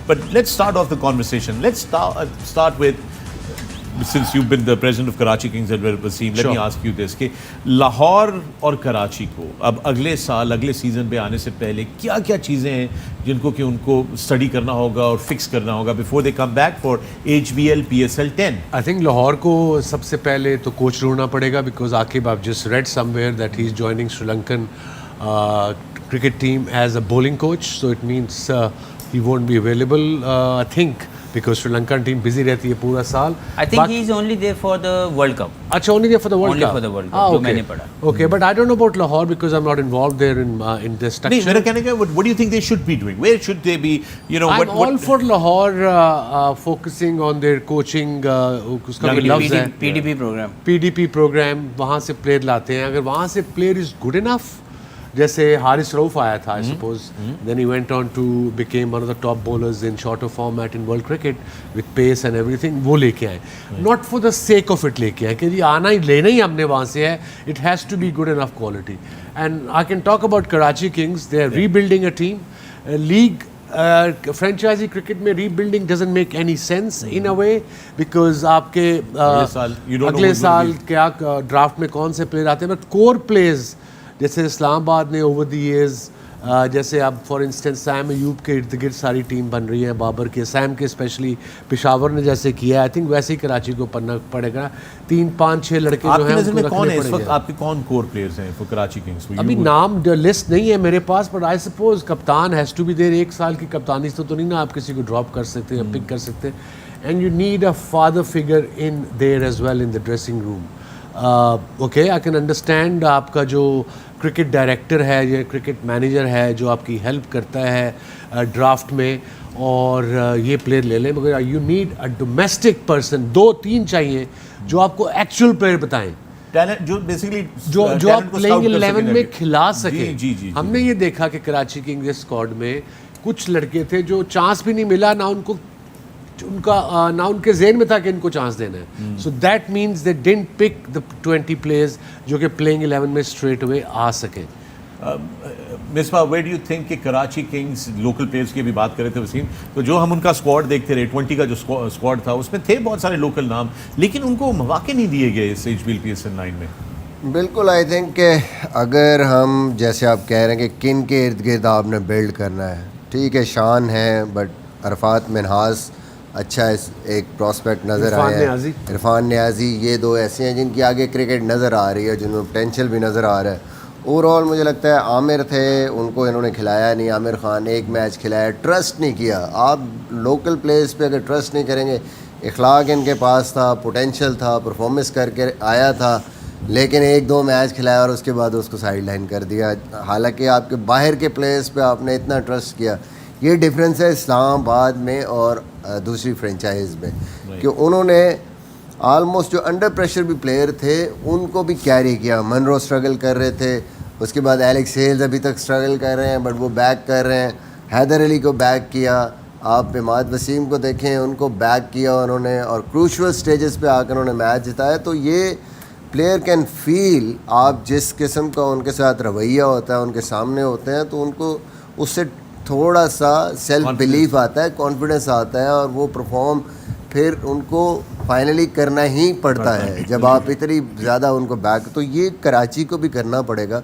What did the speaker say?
But let's start off the conversation. Let's start with, since you've been the president of Karachi Kings, Edward Waseem, let me ask you this کہ لاہور اور کراچی کو اب اگلے سال اگلے season پہ آنے سے پہلے کیا کیا چیزیں ہیں جن کو کہ ان کو اسٹڈی کرنا ہوگا اور فکس کرنا ہوگا before they come back for HBL PSL 10? I think Lahore کو سب سے پہلے تو کوچ ڈھونڈنا پڑے گا because Aqib I've just read somewhere that he's joining Sri Lankan cricket team as a bowling coach, so it means he won't be available I think because Sri Lankan team busy رہتی ہے پورا سال. I think he's only there for the World Cup. اچھا only there for the World Only Cup. for the World Cup. جو میں نے پڑھا. Okay, but I don't know about Lahore because I'm not involved there in the structure. نہیں میرا کہنے کا what do you think they should be doing? Where should they be? You know, I'm all for Lahore focusing on their coaching. اس کا بھی لفظ ہے PDP program. PDP program. وہاں سے پلیئر لاتے ہیں. اگر وہاں سے پلیئر is good enough, جیسے حارث رؤف آیا تھا I suppose, then he went on to became one of the top bowlers in shorter format in world cricket with pace and everything. وہ لے کے آئے, not for the sake of it لے کے آئے کہ جی آنا ہی لینا ہی ہم نے وہاں سے ہے. It has to be good enough quality. And I can talk about Karachi Kings. They are rebuilding a team. League franchise cricket میں rebuilding doesn't make any sense in a way because آپ کے اگلے سال کیا draft میں کون سے player آتے ہیں, بٹ کور پلیئرز جیسے اسلام آباد نے اوور دی ایئرز جیسے اب فار انسٹنس سیم ایوب کے ارد گرد ساری ٹیم بن رہی ہے, بابر کے, سیم کے اسپیشلی پشاور نے جیسے کیا ہے, آئی تھنک ویسے ہی کراچی کو پڑھنا پڑے گا. 3-5-6 لڑکے جو ہیں آپ کے کون کور پلیئرز ہیں فور کراچی کنگز؟ ابھی نام لسٹ نہیں ہے میرے پاس, بٹ آئی سپوز کپتان ہیز ٹو بی دیر. 1 سال کی کپتانی تو نہیں نا آپ کسی کو ڈراپ کر سکتے یا پک کر سکتے, and you need a father figure in there as well in the dressing room. Okay, I can understand آپ کا جو کرکٹ ڈائریکٹر ہے یا کرکٹ مینیجر ہے جو آپ کی ہیلپ کرتا ہے ڈرافٹ میں اور یہ پلیئر لے لیں, مگر you need a domestic person, 2-3 چاہیے جو آپ کو ایکچوئل پلیئر بتائیں, جو آپ پلینگ 11 میں کھلا سکیں. ہم نے یہ دیکھا کہ کراچی کنگز اسکواڈ میں کچھ لڑکے تھے جو چانس بھی نہیں ملا, نہ ان کے ذہن میں تھا کہ ان کو چانس دینا ہے. So that means they didn't pick the 20 players جو کہ پلینگ 11 میں اسٹریٹ اوے آ سکیں. Misbah, where do you think کہ کراچی کنگز لوکل پلیئرز کی بھی بات کرے تھے وسیم, تو جو ہم ان کا اسکواڈ دیکھتے رہے 20 کا جو اسکواڈ تھا اس میں تھے بہت سارے لوکل نام, لیکن ان کو مواقع نہیں دیے گئے اس HBL PSL 9 میں. بالکل, آئی تھنک کہ اگر ہم جیسے آپ کہہ رہے ہیں کہ کن کے ارد گرد آپ نے بلڈ کرنا ہے, ٹھیک ہے شان ہے, بٹ عرفات منہاس اچھا ایک پراسپیکٹ نظر آیا ہے, عرفان نیازی, یہ 2 ایسے ہیں جن کی آگے کرکٹ نظر آ رہی ہے, جن میں پوٹینشیل بھی نظر آ رہا ہے. اوور آل مجھے لگتا ہے عامر تھے, ان کو انہوں نے کھلایا نہیں. عامر خان 1 میچ کھلایا, ٹرسٹ نہیں کیا. آپ لوکل پلیئرز پہ اگر ٹرسٹ نہیں کریں گے, اخلاق ان کے پاس تھا, پوٹینشیل تھا, پرفارمنس کر کے آیا تھا, لیکن 1-2 میچ کھلایا اور اس کے بعد اس کو سائڈ لائن کر دیا. حالانکہ آپ کے باہر کے پلیئرز پہ آپ نے اتنا ٹرسٹ کیا. یہ ڈفرینس ہے اسلام آباد میں اور دوسری فرینچائز میں, کہ انہوں نے آلموسٹ جو انڈر پریشر بھی پلیئر تھے ان کو بھی کیری کیا. منرو اسٹرگل کر رہے تھے, اس کے بعد ایلیکس ہیلز ابھی تک اسٹرگل کر رہے ہیں, بٹ وہ بیک کر رہے ہیں. حیدر علی کو بیک کیا, آپ اماد وسیم کو دیکھیں, ان کو بیک کیا انہوں نے, اور کروشل سٹیجز پہ آ کر انہوں نے میچ جتایا. تو یہ پلیئر کین فیل, آپ جس قسم کا ان کے ساتھ رویہ ہوتا ہے, ان کے سامنے ہوتے ہیں, تو ان کو اس سے تھوڑا سا سیلف بلیف آتا ہے, کانفیڈنس آتا ہے, اور وہ پرفارم پھر ان کو فائنلی کرنا ہی پڑتا ہے جب آپ اتنی زیادہ ان کو بیک. تو یہ کراچی کو بھی کرنا پڑے گا.